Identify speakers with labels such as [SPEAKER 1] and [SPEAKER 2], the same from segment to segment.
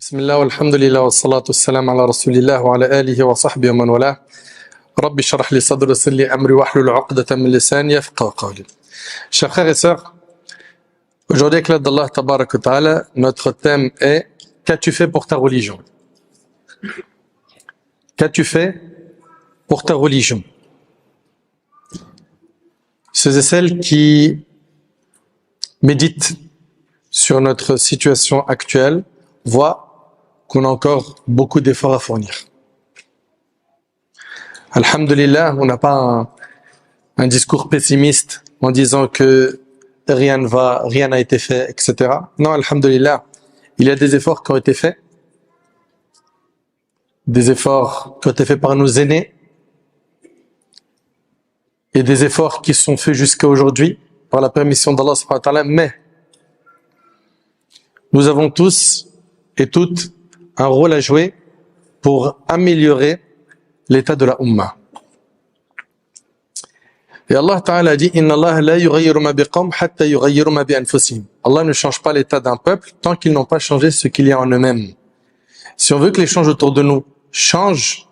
[SPEAKER 1] بسم الله والحمد لله والصلاة والسلام على رسول الله وعلى آله وصحبه ومن والاه. ربي اشرح لي صدري ويسر لي أمري واحلل عقدة من لساني يفقهوا قولي. Chers frères et sœurs, aujourd'hui avec l'aide d'Allah Tabarak wa Ta'ala, notre thème est qu'as-tu fait pour ta religion? Qu'as-tu fait pour ta religion? Ceux et celles qui méditent sur notre situation actuelle voient qu'on a encore beaucoup d'efforts à fournir. Alhamdulillah, on n'a pas un discours pessimiste en disant que rien ne va, rien n'a été fait, etc. Non, alhamdulillah, il y a des efforts qui ont été faits, des efforts qui ont été faits par nos aînés, et des efforts qui sont faits jusqu'à aujourd'hui par la permission d'Allah subhanahu wa ta'ala, mais nous avons tous et toutes un rôle à jouer pour améliorer l'état de la Ummah. Et Allah Ta'ala dit Inna Allah la yughayyiru ma biqawm hatta yughayyiru ma bi anfusihim. Allah ne change pas l'état d'un peuple tant qu'ils n'ont pas changé ce qu'il y a en eux-mêmes. Si on veut que les choses autour de nous changent,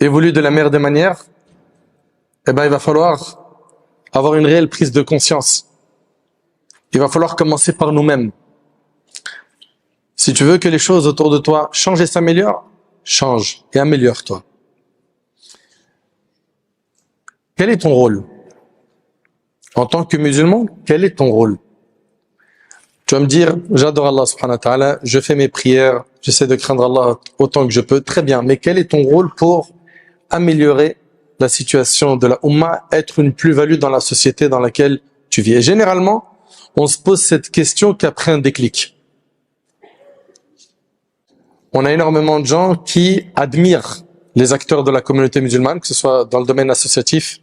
[SPEAKER 1] évoluent de la meilleure des manières, eh ben il va falloir avoir une réelle prise de conscience. Il va falloir commencer par nous-mêmes. Si tu veux que les choses autour de toi changent et s'améliorent, change et améliore-toi. Quel est ton rôle? En tant que musulman, quel est ton rôle? Tu vas me dire, j'adore Allah subhanahu wa ta'ala, je fais mes prières, j'essaie de craindre Allah autant que je peux, très bien, mais quel est ton rôle pour améliorer la situation de la Ummah, être une plus-value dans la société dans laquelle tu vis? Et généralement, on se pose cette question qu'après un déclic. On a énormément de gens qui admirent les acteurs de la communauté musulmane, que ce soit dans le domaine associatif,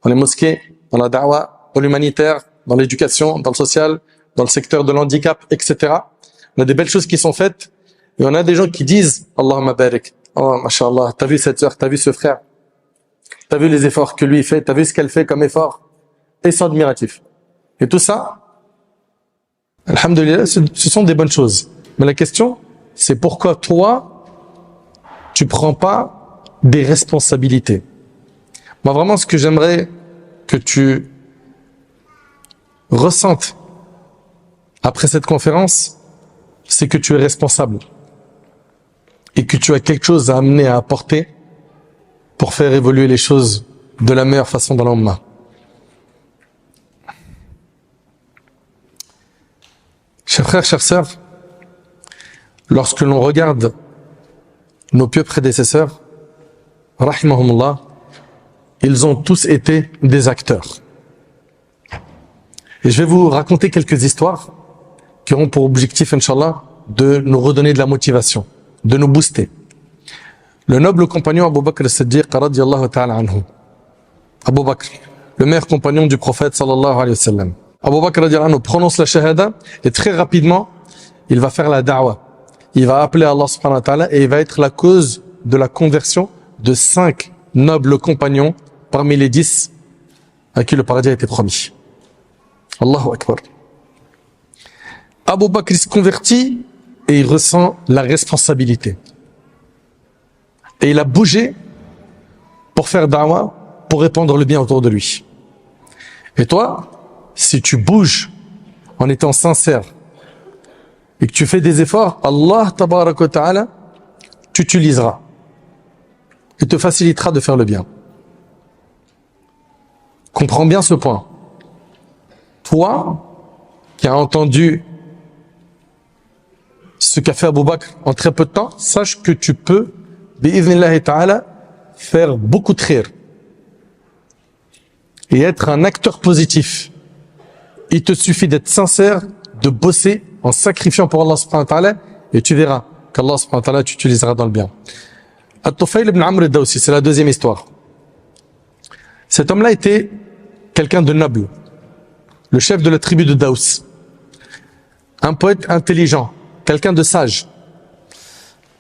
[SPEAKER 1] dans les mosquées, dans la da'wah, dans l'humanitaire, dans l'éducation, dans le social, dans le secteur de l'handicap, etc. On a des belles choses qui sont faites, et on a des gens qui disent « Allahumma barik »« Oh, mashallah, t'as vu cette sœur, t'as vu ce frère, t'as vu les efforts que lui fait, t'as vu ce qu'elle fait comme effort ?» Et ils sont admiratifs. Et tout ça, alhamdulillah, ce sont des bonnes choses. Mais la question, c'est pourquoi toi, tu prends pas des responsabilités. Moi, vraiment, ce que j'aimerais que tu ressentes après cette conférence, c'est que tu es responsable et que tu as quelque chose à amener, à apporter pour faire évoluer les choses de la meilleure façon dans l'Ummah. Chers frères, chères sœurs, lorsque l'on regarde nos pieux prédécesseurs, rahimahumullah, ils ont tous été des acteurs. Et je vais vous raconter quelques histoires qui auront pour objectif, Inch'Allah, de nous redonner de la motivation, de nous booster. Le noble compagnon Abu Bakr as-Siddiq, radiyallahu ta'ala anhu. Abu Bakr, le meilleur compagnon du prophète, sallallahu alayhi wa sallam. Abu Bakr, radiyallahu anhu, prononce la shahada et très rapidement, il va faire la da'wah. Il va appeler Allah subhanahu wa ta'ala et il va être la cause de la conversion de 5 nobles compagnons parmi les 10 à qui le paradis a été promis. Allahu Akbar. Abu Bakr se convertit et il ressent la responsabilité. Et il a bougé pour faire da'wah, pour répandre le bien autour de lui. Et toi, si tu bouges en étant sincère, et que tu fais des efforts, Allah tabarak wa ta'ala t'utilisera et te facilitera de faire le bien. Comprends bien ce point. Toi, qui as entendu ce qu'a fait Abu Bakr en très peu de temps, sache que tu peux, bi'idhnillahi ta'ala, faire beaucoup de khir et être un acteur positif. Il te suffit d'être sincère, de bosser en sacrifiant pour Allah subhanahu wa ta'ala, et tu verras qu'Allah subhanahu wa ta'ala t'utilisera dans le bien. At-Tufayl ibn Amr ad-Dawsi, c'est la deuxième histoire. Cet homme-là était quelqu'un de noble, le chef de la tribu de Daous, un poète intelligent, quelqu'un de sage.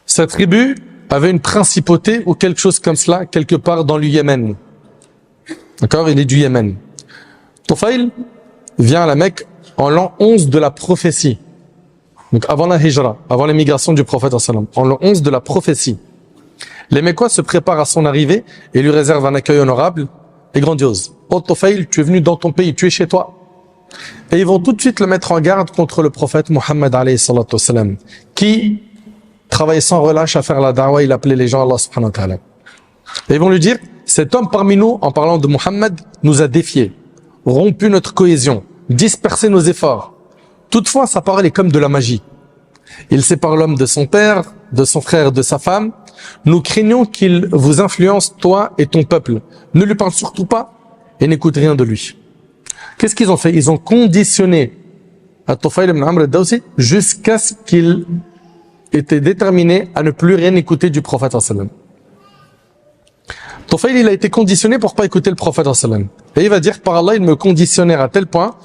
[SPEAKER 1] Sa tribu avait une principauté ou quelque chose comme cela, quelque part dans le Yémen. D'accord? Il est du Yémen. Tufayl vient à la Mecque en l'an 11 de la prophétie. donc avant la hijra, avant l'émigration du prophète sallam, en l'an 11 de la prophétie, les Mécois se préparent à son arrivée et lui réservent un accueil honorable et grandiose. Oh Tufayl, tu es venu dans ton pays, tu es chez toi. Et ils vont tout de suite le mettre en garde contre le prophète Mohammed alayhi salatu wassalam, qui travaillait sans relâche à faire la da'wah, il appelait les gens à Allah subhanahu wa ta'ala. Et ils vont lui dire, cet homme parmi nous, en parlant de Mohammed, nous a défiés, rompu notre cohésion, dispersé nos efforts. Toutefois, sa parole est comme de la magie. Il sépare l'homme de son père, de son frère, de sa femme. Nous craignons qu'il vous influence, toi et ton peuple. Ne lui parle surtout pas et n'écoute rien de lui. Qu'est-ce qu'ils ont fait? Ils ont conditionné At-Tufayl ibn Amr al-Dawsi jusqu'à ce qu'il était déterminé à ne plus rien écouter du prophète sallam. Tufayl, il a été conditionné pour pas écouter le prophète sallam. Et il va dire, par Allah, il me conditionnèrent à tel point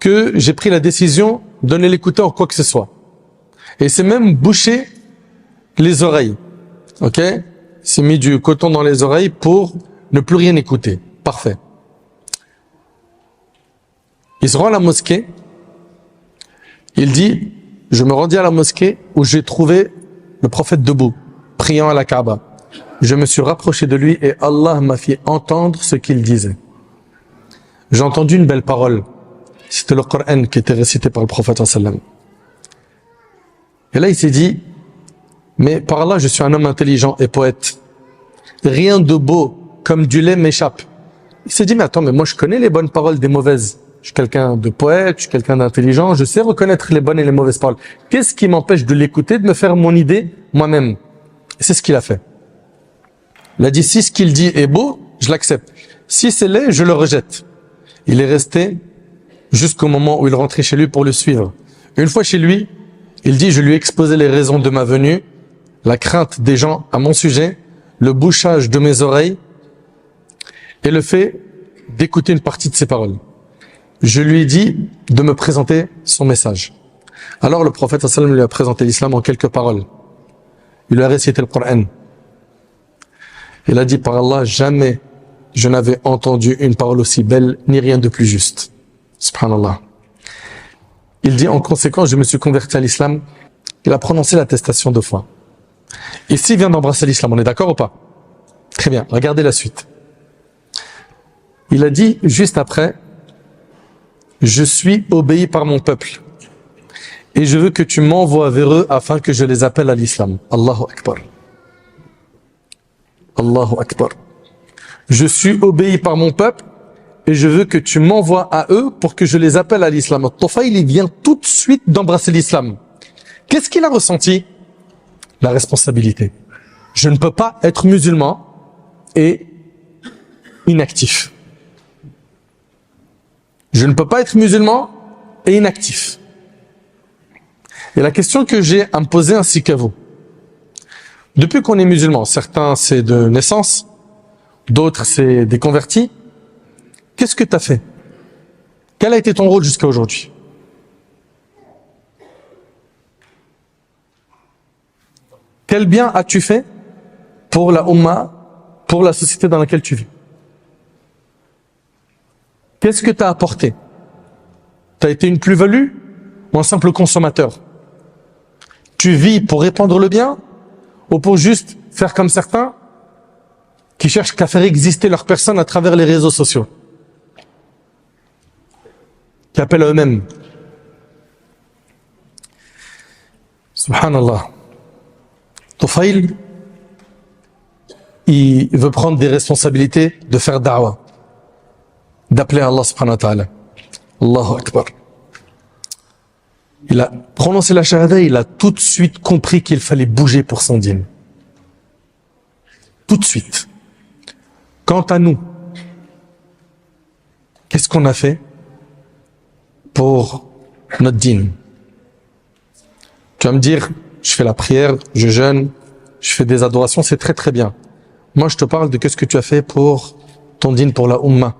[SPEAKER 1] que j'ai pris la décision de ne l'écouter en quoi que ce soit. Et c'est même bouché les oreilles. Ok? Il s'est mis du coton dans les oreilles pour ne plus rien écouter. Parfait. Il se rend à la mosquée. Il dit, je me rendis à la mosquée où j'ai trouvé le prophète debout, priant à la Kaaba. Je me suis rapproché de lui et Allah m'a fait entendre ce qu'il disait. J'ai entendu une belle parole. C'était le Coran qui était récité par le prophète sallam. Et là, il s'est dit, mais par Allah, je suis un homme intelligent et poète. Rien de beau comme du lait m'échappe. Il s'est dit, mais attends, mais moi je connais les bonnes paroles des mauvaises. Je suis quelqu'un de poète, je suis quelqu'un d'intelligent, je sais reconnaître les bonnes et les mauvaises paroles. Qu'est-ce qui m'empêche de l'écouter, de me faire mon idée moi-même? Et c'est ce qu'il a fait. Il a dit, si ce qu'il dit est beau, je l'accepte. Si c'est laid, je le rejette. Il est resté jusqu'au moment où il rentrait chez lui pour le suivre. Une fois chez lui, il dit, je lui ai exposé les raisons de ma venue, la crainte des gens à mon sujet, le bouchage de mes oreilles et le fait d'écouter une partie de ses paroles. Je lui ai dit de me présenter son message. Alors le prophète sallam lui a présenté l'islam en quelques paroles. Il lui a récité le Coran. Il a dit, par Allah, jamais je n'avais entendu une parole aussi belle, ni rien de plus juste. Subhanallah. Il dit, en conséquence, je me suis converti à l'islam. Il a prononcé l'attestation 2 fois. Ici, il vient d'embrasser l'islam. On est d'accord ou pas? Très bien. Regardez la suite. Il a dit, juste après, je suis obéi par mon peuple. Et je veux que tu m'envoies vers eux afin que je les appelle à l'islam. Allahu Akbar. Allahu Akbar. Je suis obéi par mon peuple et je veux que tu m'envoies à eux pour que je les appelle à l'islam. Tufayl, il vient tout de suite d'embrasser l'islam. Qu'est-ce qu'il a ressenti? La responsabilité. Je ne peux pas être musulman et inactif. Je ne peux pas être musulman et inactif. Et la question que j'ai à me poser ainsi qu'à vous. Depuis qu'on est musulman, certains c'est de naissance, d'autres c'est des convertis. Qu'est-ce que tu as fait? Quel a été ton rôle jusqu'à aujourd'hui? Quel bien as-tu fait pour la Ummah, pour la société dans laquelle tu vis? Qu'est-ce que tu as apporté? Tu as été une plus-value ou un simple consommateur? Tu vis pour répandre le bien ou pour juste faire comme certains qui cherchent qu'à faire exister leur personne à travers les réseaux sociaux, qui appellent à eux-mêmes? Subhanallah. Tufayl, il veut prendre des responsabilités de faire da'wah, d'appeler Allah subhanahu wa ta'ala. Allahu Akbar. Il a prononcé la shahada, il a tout de suite compris qu'il fallait bouger pour son dîn. Tout de suite. Quant à nous, qu'est-ce qu'on a fait pour notre dîn? Tu vas me dire, je fais la prière, je jeûne, je fais des adorations, c'est très très bien. Moi je te parle de qu'est-ce que tu as fait pour ton dîn, pour la Ummah,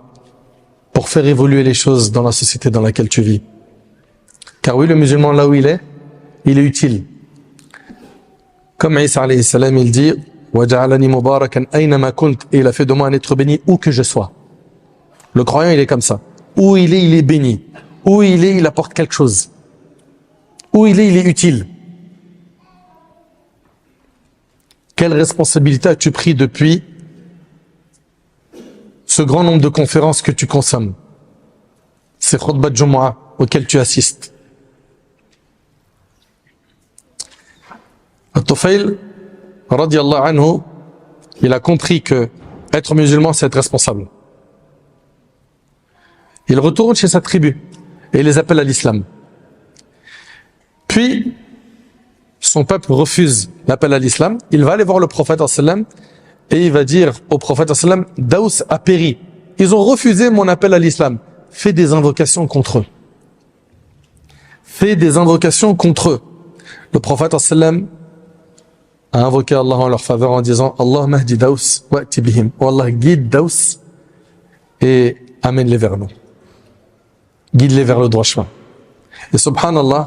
[SPEAKER 1] pour faire évoluer les choses dans la société dans laquelle tu vis. Car oui, le musulman là où il est utile. Comme Isa alayhi salam, il dit وَجَعَلَنِي مُبَارَكًا أَيْنَمَا كُنْتَ, et il a fait de moi un être béni où que je sois. Le croyant il est comme ça. Où il est béni. Où il apporte quelque chose. Où il est utile. Quelle responsabilité as-tu pris depuis ce grand nombre de conférences que tu consommes, ces khutbah de Jumu'ah auxquelles tu assistes? At-Tufayl, radiyallahu anhu, il a compris que être musulman, c'est être responsable. Il retourne chez sa tribu et il les appelle à l'islam. Puis, son peuple refuse l'appel à l'islam. Il va aller voir le prophète sallam et il va dire au prophète sallam, Daous a péri. Ils ont refusé mon appel à l'islam. Fais des invocations contre eux. Fais des invocations contre eux. Le prophète sallam a invoqué Allah en leur faveur en disant, Allah mahdi Daous wa'ti bihim. Oh Allah, guide Daous et amène-les vers nous. Guide-les vers le droit chemin. Et subhanallah,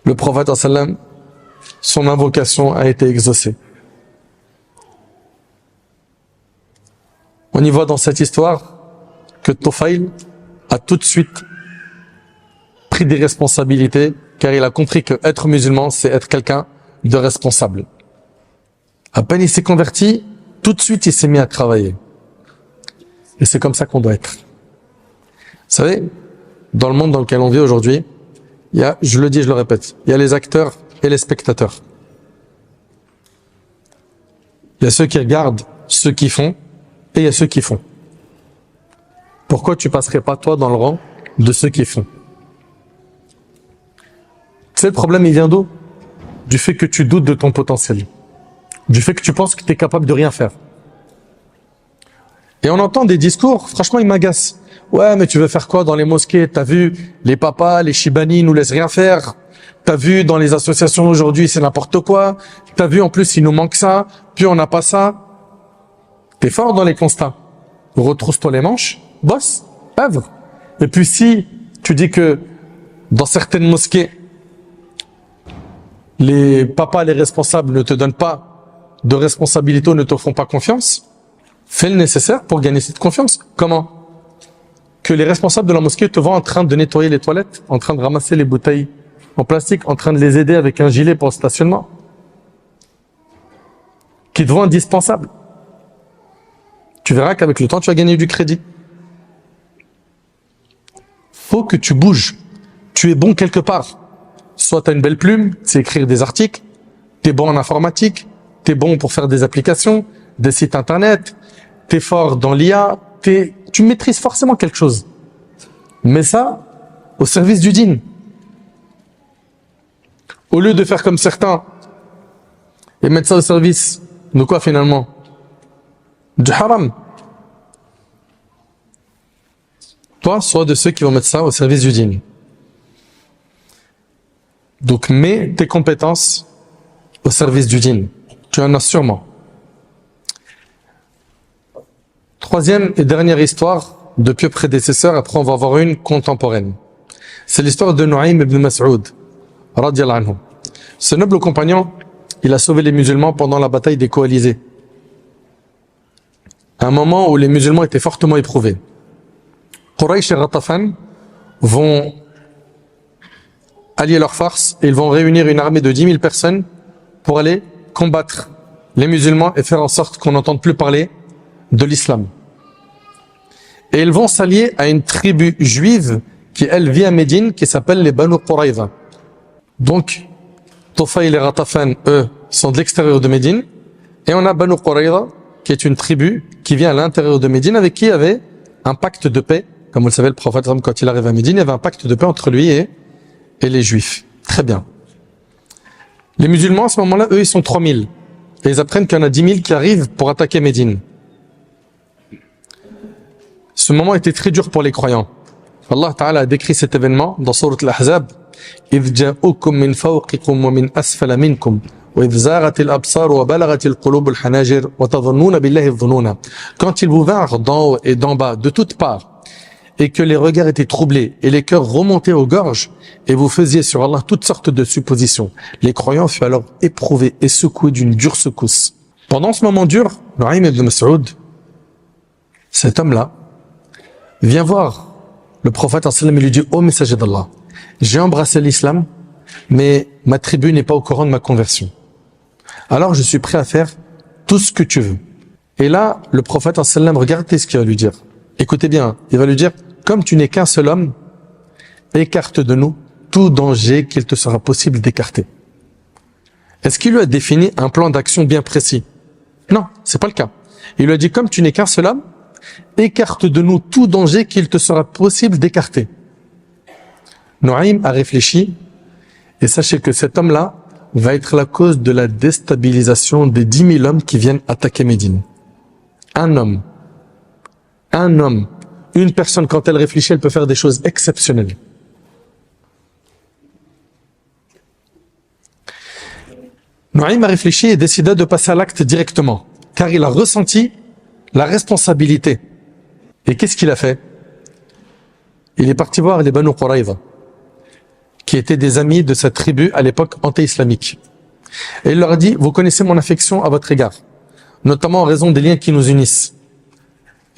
[SPEAKER 1] le prophète sallam, son invocation a été exaucée. On y voit dans cette histoire que Tufayl a tout de suite pris des responsabilités, car il a compris que être musulman, c'est être quelqu'un de responsable. À peine il s'est converti, tout de suite il s'est mis à travailler. Et c'est comme ça qu'on doit être. Vous savez, dans le monde dans lequel on vit aujourd'hui, il y a, je le dis, je le répète, il y a les acteurs et les spectateurs. Il y a ceux qui regardent, ceux qui font, et il y a ceux qui font. Pourquoi tu passerais pas toi dans le rang de ceux qui font? Tu sais, le problème il vient d'où? Du fait que tu doutes de ton potentiel. Du fait que tu penses que tu es capable de rien faire. Et on entend des discours, franchement ils m'agacent. Ouais, mais tu veux faire quoi dans les mosquées? T'as vu, les papas, les shibani nous laissent rien faire. T'as vu, dans les associations aujourd'hui, c'est n'importe quoi. T'as vu, en plus, il nous manque ça, puis on n'a pas ça. T'es fort dans les constats. Retrousse-toi les manches, bosse, œuvre. Et puis si tu dis que dans certaines mosquées, les papas, les responsables ne te donnent pas de responsabilité ou ne te font pas confiance, fais le nécessaire pour gagner cette confiance. Comment? Que les responsables de la mosquée te voient en train de nettoyer les toilettes, en train de ramasser les bouteilles en plastique, en train de les aider avec un gilet pour le stationnement, qui te voient indispensables. Tu verras qu'avec le temps, tu vas gagner du crédit. Faut que tu bouges. Tu es bon quelque part. Soit tu as une belle plume, c'est écrire des articles, tu es bon en informatique, tu es bon pour faire des applications, des sites internet, tu es fort dans l'IA, tu maîtrises forcément quelque chose. Mais ça, au service du dîn. Au lieu de faire comme certains et mettre ça au service de quoi finalement? Du haram. Toi, sois de ceux qui vont mettre ça au service du dîn. Donc, mets tes compétences au service du dîn. Tu en as sûrement. Troisième et dernière histoire de pieux prédécesseurs, après on va avoir une contemporaine. C'est l'histoire de Nu'aym ibn Mas'ud, radiyallahu anhu. Ce noble compagnon, il a sauvé les musulmans pendant la bataille des coalisés. À un moment où les musulmans étaient fortement éprouvés. Quraysh et Ghatafan vont allier leurs forces et ils vont réunir une armée de 10 000 personnes pour aller combattre les musulmans et faire en sorte qu'on n'entende plus parler de l'islam. Et ils vont s'allier à une tribu juive qui, elle, vit à Médine, qui s'appelle les Banu Qurayza. Donc, Tufayl et Ghatafan, eux, sont de l'extérieur de Médine. Et on a Banu Qurayza, qui est une tribu qui vient à l'intérieur de Médine, avec qui il y avait un pacte de paix. Comme vous le savez, le prophète, quand il arrive à Médine, il y avait un pacte de paix entre lui et les juifs. Très bien. Les musulmans, à ce moment-là, eux, ils sont 3000. Et ils apprennent qu'il y en a 10 000 qui arrivent pour attaquer Médine. Ce moment était très dur pour les croyants. Allah Ta'ala a décrit cet événement dans Sourate Al-Ahzab. إِذْ جَاءُكُمْ مِنْ فَوْقِكُمْ وَمِنْ أَسْفَلَ مِنْكُمْ وَإِذْ زَاغَتِ الْأَبْصَارُ وَبَلَغَتِ الْقُلُوبُ الْحَنَاجِرَ وَتَظُنُّونَ بِاللَّهِ الظُّنُونَ. Quand ils vous vinrent d'en haut et d'en bas, de toutes parts, et que les regards étaient troublés et les cœurs remontaient aux gorges, et vous faisiez sur Allah toutes sortes de suppositions, les croyants furent alors éprouvés et secoués d'une dure secousse. Pendant ce moment dur, Nu'aym ibn Mas'ud, cet homme-là, vient voir le prophète sallallahu alayhi wa sallam et lui dit: ô messager d'Allah, j'ai embrassé l'islam, mais ma tribu n'est pas au courant de ma conversion. Alors je suis prêt à faire tout ce que tu veux. Et là, le prophète sallam, regardez ce qu'il va lui dire. Écoutez bien, il va lui dire, comme tu n'es qu'un seul homme, écarte de nous tout danger qu'il te sera possible d'écarter. Est-ce qu'il lui a défini un plan d'action bien précis? Non, c'est pas le cas. Il lui a dit, comme tu n'es qu'un seul homme, écarte de nous tout danger qu'il te sera possible d'écarter. Nuaym a réfléchi, et sachez que cet homme-là va être la cause de la déstabilisation des 10 000 hommes qui viennent attaquer Médine. Un homme, une personne, quand elle réfléchit, elle peut faire des choses exceptionnelles. Nuaym a réfléchi et décida de passer à l'acte directement, car il a ressenti la responsabilité. Et qu'est-ce qu'il a fait? Il est parti voir les Banu Quraïza, qui étaient des amis de sa tribu à l'époque anti-islamique. Et il leur a dit, vous connaissez mon affection à votre égard, notamment en raison des liens qui nous unissent.